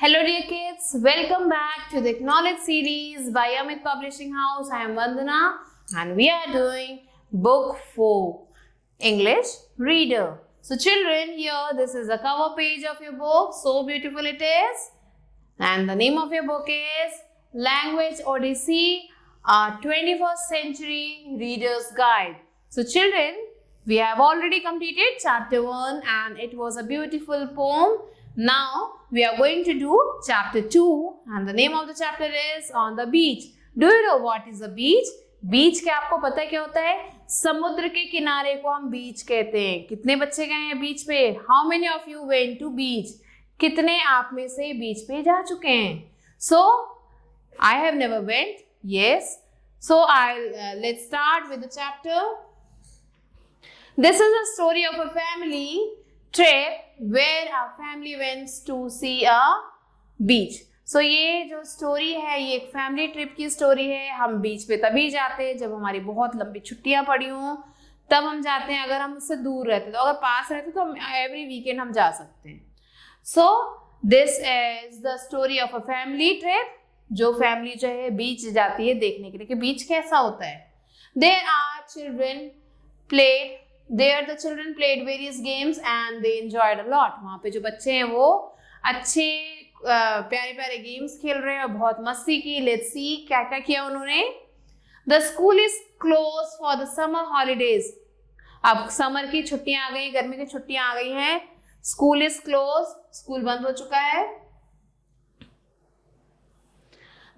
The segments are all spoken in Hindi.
Hello dear kids, welcome back to the Acknowledge series by Amit Publishing House. I am Vandana and we are doing book 4, English Reader. So children, here this is the cover page of your book. So beautiful it is. And the name of your book is Language Odyssey, a 21st Century Reader's Guide. So children, we have already completed chapter 1 and it was a beautiful poem. Now we are going to do chapter 2 and the name of the chapter is On the Beach. Do you know what is a beach? बीच के आपको पता है क्या होता है? समुद्र के किनारे को हम बीच कहते हैं. कितने बच्चे गए हैं बीच पे? How many of you went to beach? कितने आप में से बीच पे जा चुके हैं? So I have never went. Yes. So let's start with the chapter. This is a story of a family trip where a family went to see a beach. So ये जो स्टोरी है ये एक फैमिली ट्रिप की स्टोरी है. हम बीच पे तभी जाते हैं जब हमारी बहुत लंबी छुट्टियां पड़ी हों, तब हम जाते हैं. अगर हम उससे दूर रहते तो, अगर पास रहते तो हम एवरी वीकेंड हम जा सकते हैं. So this is the story of a family trip. जो फैमिली जो है बीच जाती है देखने के लिए कि बीच कैसा होता है. There are children played There the children played various games and they enjoyed a lot. वहाँ पे जो बच्चे हैं वो अच्छे प्यारे प्यारे गेम्स खेल रहे हैं और बहुत मस्ती की. Let's see क्या क्या किया उन्होंने. The school is closed for the summer holidays. अब समर की छुट्टियां आ गई, गर्मी की छुट्टियां आ गई हैं. School is closed, स्कूल बंद हो चुका है.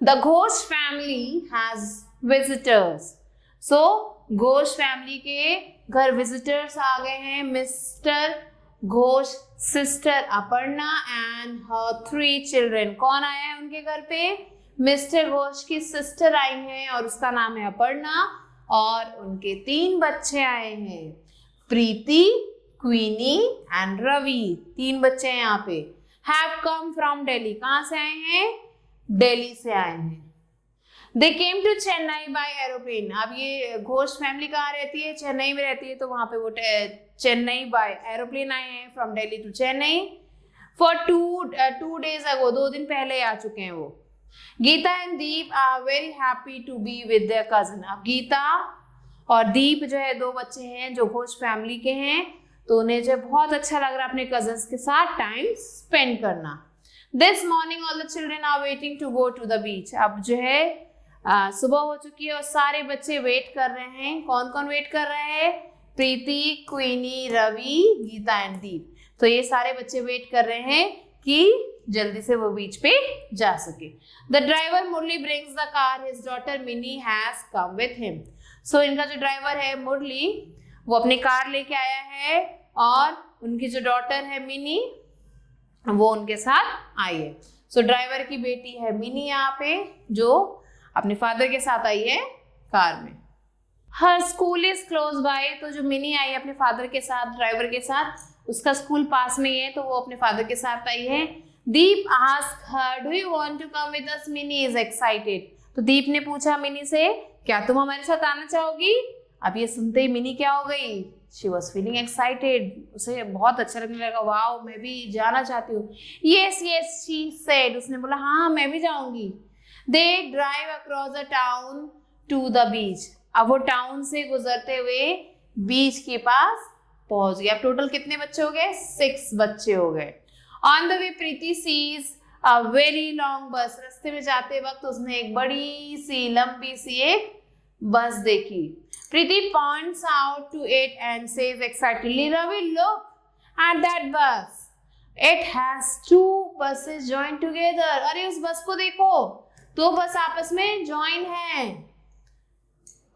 The Ghosh family has visitors. So Ghosh family के घर विजिटर्स आ गए हैं. Mister Ghosh, sister Aparna and her 3 children. कौन आया है उनके घर पे? मिस्टर घोष की सिस्टर आई हैं और उसका नाम है अपर्णा और उनके 3 बच्चे आए हैं. प्रीति, क्वीनी एंड रवि. 3 बच्चे हैं यहाँ पे. Have come from Delhi. कहाँ से आए हैं? दिल्ली से आए हैं. They came to Chennai by aeroplane. अब ये घोष फैमिली कहाँ रहती है? चेन्नई में रहती है. तो वहाँ पे वो चेन्नई बाय एरोप्लेन आए हैं. From Delhi to Chennai for 2 days ago. 2 दिन पहले आ चुके हैं वो. Geeta and Deep are very happy to be with their cousin. अब गीता और दीप जो है 2 बच्चे हैं जो घोष फैमिली के हैं, तो उन्हें जो बहुत अच्छा लग रहा है अपने कजन्स के साथ टाइम स्पेंड करना. This morning all the children are waiting to go to the beach. अब जो है सुबह हो चुकी है और सारे बच्चे वेट कर रहे हैं. कौन कौन वेट कर रहे हैं? प्रीति, क्वीनी, रवि, गीता एंड दीप. तो ये सारे बच्चे वेट कर रहे हैं कि जल्दी से वो बीच पे जा सके. The driver Murali brings the car. His daughter Mini has come with him. So इनका जो ड्राइवर है मुरली, वो अपनी कार लेके आया है और उनकी जो डॉटर है मिनी, वो उनके साथ आई है. सो ड्राइवर की बेटी है मिनी यहाँ पे, जो अपने फादर के साथ आई है कार में. हर स्कूल इज क्लोज बाय. तो जो मिनी आई है अपने फादर के साथ, ड्राइवर के साथ, उसका स्कूल पास में ही है, तो वो अपने फादर के साथ आई है. Deep ask her, do you want to come with us? Mini is excited. तो दीप ने पूछा मिनी से, क्या तुम हमारे साथ आना चाहोगी? अब ये सुनते ही मिनी क्या हो गई? She was feeling excited. उसे बहुत अच्छा लगने लगा. वाओ, मैं भी जाना चाहती हूँ. Yes yes she said. उसने बोला हाँ मैं भी जाऊंगी. They drive across the town to the beach. अब वो टाउन से गुजरते हुए बीच के पास पहुंच गए. अब टोटल कितने बच्चे हो गए? 6 बच्चे हो गए. On the way Preeti sees a very long bus. रास्ते में जाते वक्त उसने एक बड़ी सी लंबी सी एक बस देखी. प्रीति points out to it and says excitedly, Ravi, look at that bus. It has 2 buses joined together. अरे उस बस को देखो, 2 बस आपस में ज्वाइन है.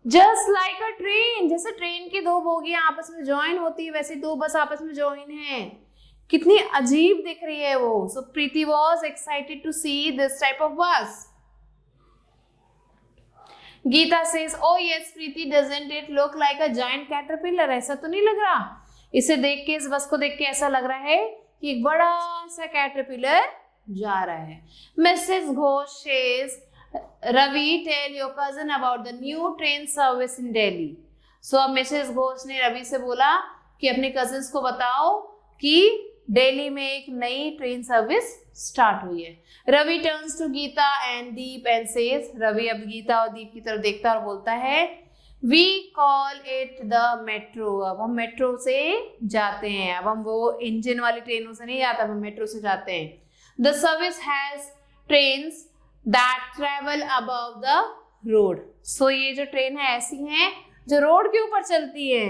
जस्ट लाइक अ ट्रेन. जैसे ट्रेन की 2 बोगियां आपस में ज्वाइन होती है, वैसे 2 बस आपस में ज्वाइन है. कितनी अजीब दिख रही है वो. So Preeti was excited to see this type of bus. Geeta says, oh yes Preeti, doesn't it look like a giant caterpillar? ऐसा तो नहीं लग रहा? इसे देख के, इस बस को देख के ऐसा लग रहा है कि एक बड़ा सा कैटरपिलर जा रहा है. Mrs Ghosh says, Ravi tell your cousin about the new train service in Delhi. So अब मिसेस घोष ने रवि से बोला कि अपने कजन्स को बताओ कि दिल्ली में एक नई ट्रेन सर्विस स्टार्ट हुई है। Ravi turns to Geeta and Deep and says, Ravi अब गीता और दीप की तरफ देखता है और बोलता है we call it the metro, अब हम मेट्रो से जाते हैं, अब हम वो इंजन वाली ट्रेनों से नहीं जाते, अब हम मेट्रो से जाते हैं। The service has trains that travel above the road, so ये जो ट्रेन है ऐसी हैं जो रोड के ऊपर चलती है,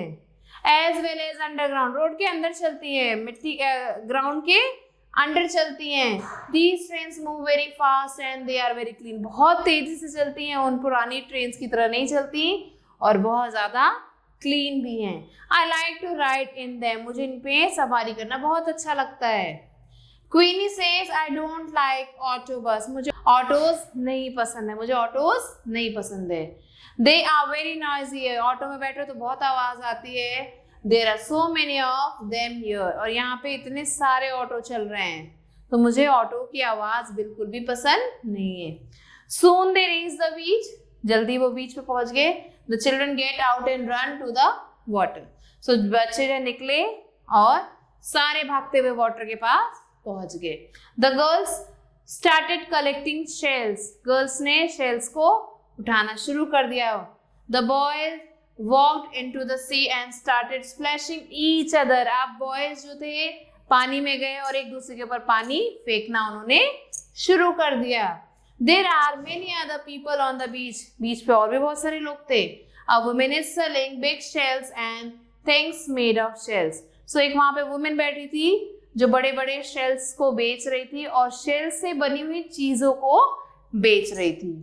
as well as underground, road के अंदर चलती है, मिट्टी ग्राउंड के अंडर चलती हैं। These trains move very fast and they are very clean, बहुत तेजी से चलती हैं, उन पुरानी ट्रेन्स की तरह नहीं चलती और बहुत ज्यादा क्लीन भी हैं। I like to ride in them, मुझे इन पे सवारी करना बहुत अच्छा लगता है। Queenie says I don't like auto bus, मुझे ऑटोज नहीं पसंद है, मुझे ऑटोज नहीं पसंद है। They are very noisy, auto में बैठो तो बहुत आवाज आती है। There are so many of them here, और यहाँ पे इतने सारे ऑटो चल रहे हैं तो मुझे ऑटो की आवाज बिल्कुल भी पसंद नहीं है। सून दे रीच द बीच, जल्दी वो बीच पे पहुंच गए। The children get out and run to the water, so बच्चे जो निकले और सारे भागते हुए वाटर के पास पहुंच गए। The girls started collecting shells, girls ने शेल्स को उठाना शुरू कर दिया। The boys walked into the sea and started splashing each other, अब बॉयज जो थे पानी में गए और एक दूसरे के ऊपर पानी फेंकना उन्होंने शुरू कर दिया। There are many other people on the beach, बीच पे और भी बहुत सारे लोग थे। A woman is selling big shells and things made of shells, so एक वहां पे वुमेन बैठी थी जो बड़े बड़े शेल्स को बेच रही थी और शेल से बनी हुई चीजों को बेच रही थी।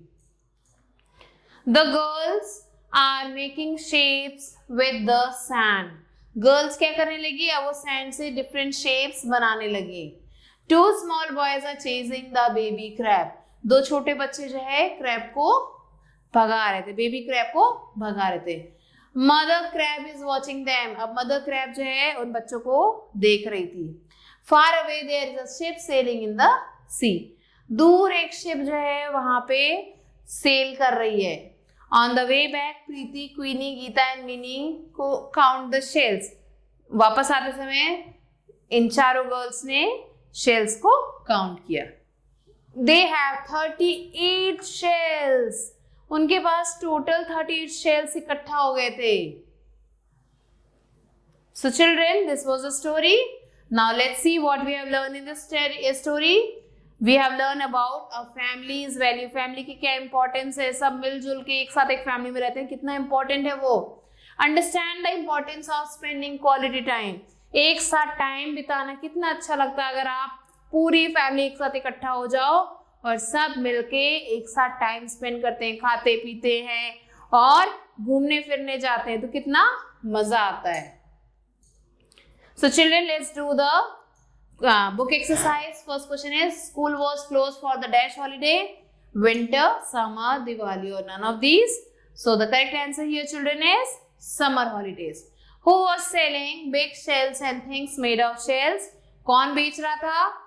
The girls are making shapes with the sand, girls क्या करने लगी, अब वो सैंड से डिफरेंट शेप्स बनाने लगी। Two small boys are chasing the baby crab, दो छोटे बच्चे जो है क्रैब को भगा रहे थे, बेबी क्रैब को भगा रहे थे। Mother crab is watching them, अब मदर क्रैब जो है उन बच्चों को देख रही थी। Far away there is a ship sailing in the sea, दूर एक शिप जो है वहां पे सेल कर रही है। On the way back Preeti, Queenie, Geeta and Mini को काउंट द शेल्स, वापस आते समय इन चारों गर्ल्स ने शेल्स को काउंट किया। दे हैव 38 शेल्स, उनके पास टोटल 38 शेल्स इकट्ठा हो गए थे। So children, this was a story. Now let's see what we have learned in this story. We have learned about a family's value. Family की क्या importance है, सब मिलजुल के एक साथ एक फैमिली में रहते हैं, कितना important है वो। Understand the importance of spending quality time. एक साथ टाइम बिताना कितना अच्छा लगता है अगर आप पूरी फैमिली एक साथ इकट्ठा हो जाओ और सब मिलके एक साथ टाइम स्पेंड करते हैं, खाते पीते हैं और घूमने फिरने जाते हैं तो कितना मजा आता है। So children, let's do the book exercise. First question is, school was closed for the dash holiday, winter, summer, Diwali, or none of these. So the correct answer here, children, is summer holidays. Who was selling big shells and things made of shells? कौन बेच रहा था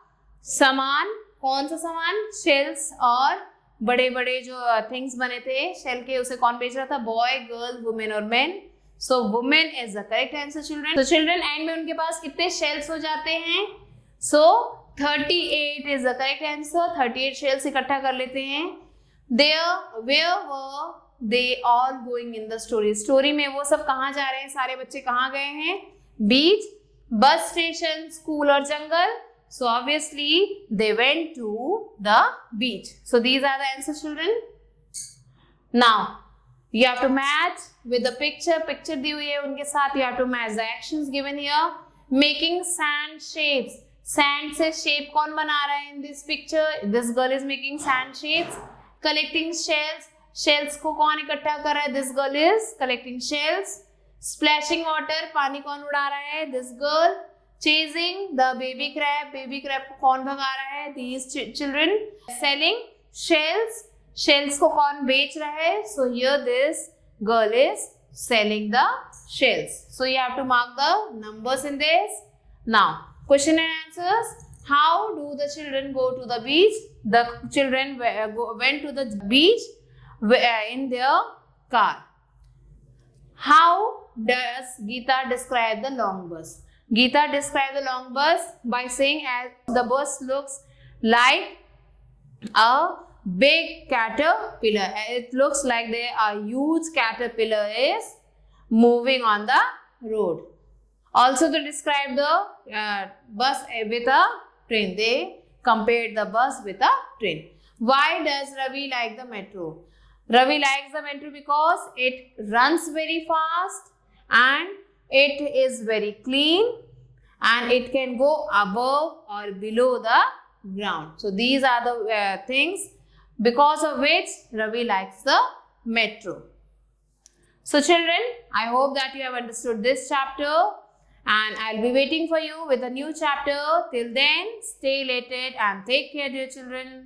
सामान, कौन सा सामान, शेल्स और बड़े बड़े जो थिंग्स बने थे शेल के, उसे कौन बेच रहा था, बॉय, गर्ल, वुमेन और man. So women is the correct answer children. तो चिल्ड्रन एंड में उनके पास कितने शेल्स हो जाते हैं, so 38 is the correct answer, 38 shells इकट्ठा कर लेते हैं। There where were they all going in the story, story में वो सब कहाँ जा रहे हैं, सारे बच्चे कहाँ गए हैं, बीच, बस स्टेशन, स्कूल और जंगल। So obviously they went to the beach. So these are the answers, children. Now you have to match with the picture. Picture दी हुई है उनके साथ, you have to match the actions given here. Making sand shapes. Sand से shape कौन बना रहा है in this picture? This girl is making sand shapes. Collecting shells. Shells को कौन इकट्ठा कर रहा है? This girl is collecting shells. Splashing water. पानी कौन उड़ा रहा है? This girl. Chasing the baby crab, baby crab को कौन भगा रहा है, these children. Selling shells, shells को कौन बेच रहा है, so here this girl is selling the shells. So you have to mark the numbers in this. Now question and answers. How do the children go to the beach? The children went to the beach in their car. How does Geeta describe the long bus? Geeta described the long bus by saying as the bus looks like a big caterpillar. It looks like there a huge caterpillar is moving on the road. Also to describe the bus with a train. They compared the bus with a train. Why does Ravi like the metro? Ravi likes the metro because it runs very fast and it is very clean and it can go above or below the ground. So these are the things because of which Ravi likes the metro. So children, I hope that you have understood this chapter and I'll be waiting for you with a new chapter. Till then, stay elated and take care, dear children.